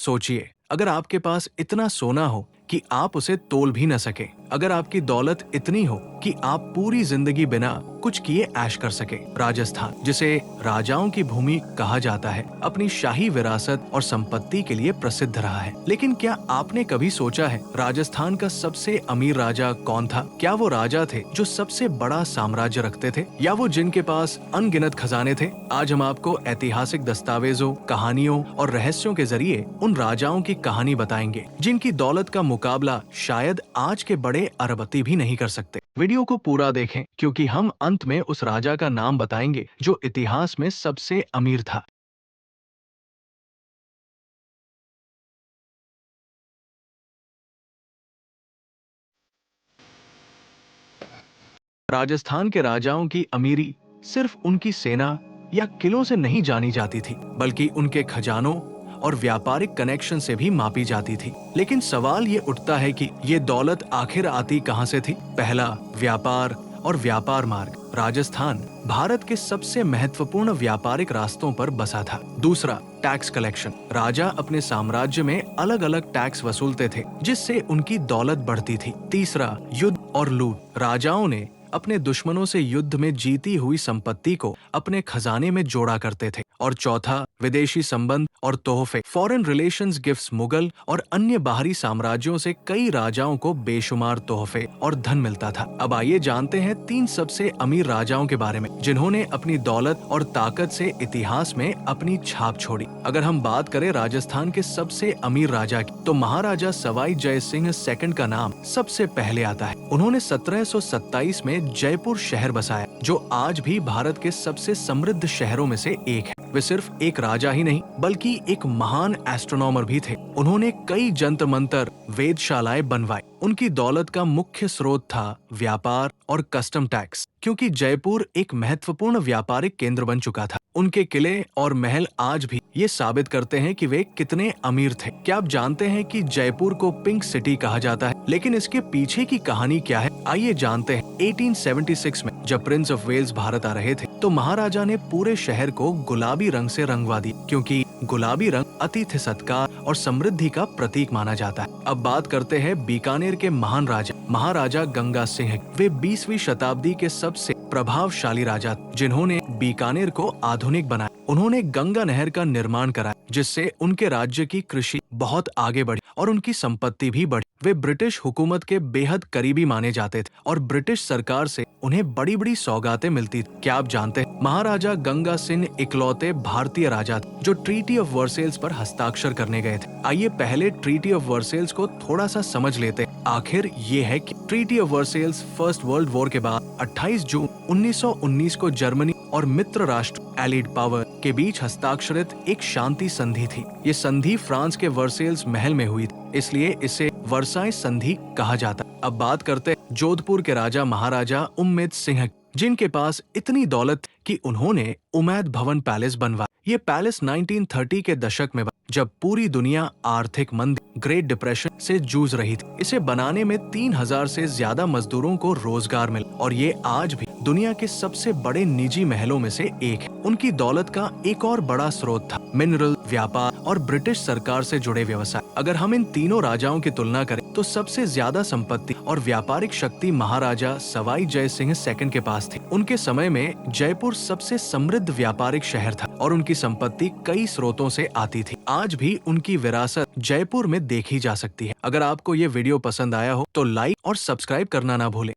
सोचिए, अगर आपके पास इतना सोना हो कि आप उसे तोल भी न सके, अगर आपकी दौलत इतनी हो कि आप पूरी जिंदगी बिना कुछ किए ऐश कर सके। राजस्थान, जिसे राजाओं की भूमि कहा जाता है, अपनी शाही विरासत और संपत्ति के लिए प्रसिद्ध रहा है। लेकिन क्या आपने कभी सोचा है राजस्थान का सबसे अमीर राजा कौन था? क्या वो राजा थे जो सबसे बड़ा साम्राज्य रखते थे, या वो जिनके पास अनगिनत खजाने थे? आज हम आपको ऐतिहासिक दस्तावेजों, कहानियों और रहस्यों के जरिए उन राजाओं की कहानी बताएंगे जिनकी दौलत का मुकाबला शायद आज के बड़े अरबपति भी नहीं कर सकते। वीडियो को पूरा देखें, क्योंकि हम अंत में उस राजा का नाम बताएंगे जो इतिहास में सबसे अमीर था। राजस्थान के राजाओं की अमीरी सिर्फ उनकी सेना या किलों से नहीं जानी जाती थी, बल्कि उनके खजानों और व्यापारिक कनेक्शन से भी मापी जाती थी। लेकिन सवाल ये उठता है कि ये दौलत आखिर आती कहां से थी? पहला, व्यापार और व्यापार मार्ग। राजस्थान भारत के सबसे महत्वपूर्ण व्यापारिक रास्तों पर बसा था। दूसरा, टैक्स कलेक्शन। राजा अपने साम्राज्य में अलग अलग टैक्स वसूलते थे, जिससे उनकी दौलत बढ़ती थी। तीसरा, युद्ध और लूट। राजाओं ने अपने दुश्मनों से युद्ध में जीती हुई संपत्ति को अपने खजाने में जोड़ा करते थे। और चौथा, विदेशी संबंध और तोहफे। Foreign relations gifts. मुगल और अन्य बाहरी साम्राज्यों से कई राजाओं को बेशुमार तोहफे और धन मिलता था। अब आइए जानते हैं 3 सबसे अमीर राजाओं के बारे में, जिन्होंने अपनी दौलत और ताकत से इतिहास में अपनी छाप छोड़ी। अगर हम बात करें राजस्थान के सबसे अमीर राजा की, तो महाराजा सवाई जय सिंह सेकंड का नाम सबसे पहले आता है। उन्होंने 1727 में जयपुर शहर बसाया, जो आज भी भारत के सबसे समृद्ध शहरों में से एक है। वे सिर्फ एक राजा ही नहीं, बल्कि एक महान एस्ट्रोनॉमर भी थे। उन्होंने कई जंतर मंतर, वेधशालाएं बनवाई। उनकी दौलत का मुख्य स्रोत था व्यापार और कस्टम टैक्स, क्योंकि जयपुर एक महत्वपूर्ण व्यापारिक केंद्र बन चुका था। उनके किले और महल आज भी ये साबित करते हैं कि वे कितने अमीर थे। क्या आप जानते हैं कि जयपुर को पिंक सिटी कहा जाता है? लेकिन इसके पीछे की कहानी क्या है, आइए जानते हैं। 1876 में जब प्रिंस ऑफ वेल्स भारत आ रहे थे, तो महाराजा ने पूरे शहर को गुलाबी रंग से रंगवा दी, क्योंकि गुलाबी रंग अतिथि सत्कार और समृद्धि का प्रतीक माना जाता है। अब बात करते हैं बीकानेर के महान राजा महाराजा गंगा सिंह। वे 20वीं शताब्दी के सबसे प्रभावशाली राजा, जिन्होंने बीकानेर को आधुनिक बनाया। उन्होंने गंगा नहर का निर्माण कराया, जिससे उनके राज्य की कृषि बहुत आगे बढ़ी और उनकी संपत्ति भी बढ़ी। वे ब्रिटिश हुकूमत के बेहद करीबी माने जाते थे और ब्रिटिश सरकार से उन्हें बड़ी बड़ी सौगातें मिलती थी। क्या आप जानते हैं महाराजा गंगा सिंह इकलौते भारतीय राजा थे जो ट्रीटी ऑफ वर्सेल्स पर हस्ताक्षर करने गए थे। आइए पहले ट्रीटी ऑफ वर्सेल्स को थोड़ा सा समझ लेते हैं। आखिर ये है कि treaty of Versailles first world war के बाद 28 जून 1919 को जर्मनी और मित्र राष्ट्र एलिड पावर के बीच हस्ताक्षरित एक शांति संधि थी। ये संधि फ्रांस के वर्सेल्स महल में हुई थी, इसलिए इसे वर्साई संधि कहा जाता। अब बात करते हैं जोधपुर के राजा महाराजा उम्मेद सिंह, जिनके पास इतनी दौलत कि उन्होंने उमैद भवन पैलेस बनवाया। ये पैलेस 1930 के दशक में जब पूरी दुनिया आर्थिक मंदी, ग्रेट डिप्रेशन से जूझ रही थी। इसे बनाने में 3000 से ज्यादा मजदूरों को रोजगार मिला और ये आज भी दुनिया के सबसे बड़े निजी महलों में से एक है। उनकी दौलत का एक और बड़ा स्रोत था मिनरल, व्यापार और ब्रिटिश सरकार से जुड़े व्यवसाय। अगर हम इन तीनों राजाओं की तुलना करें, तो सबसे ज्यादा संपत्ति और व्यापारिक शक्ति महाराजा सवाई जय सिंह सेकंड के पास थी। उनके समय में जयपुर सबसे समृद्ध व्यापारिक शहर था और उनकी संपत्ति कई स्रोतों से आती थी। आज भी उनकी विरासत जयपुर में देखी जा सकती है। अगर आपको ये वीडियो पसंद आया हो, तो लाइक और सब्सक्राइब करना ना भूलें।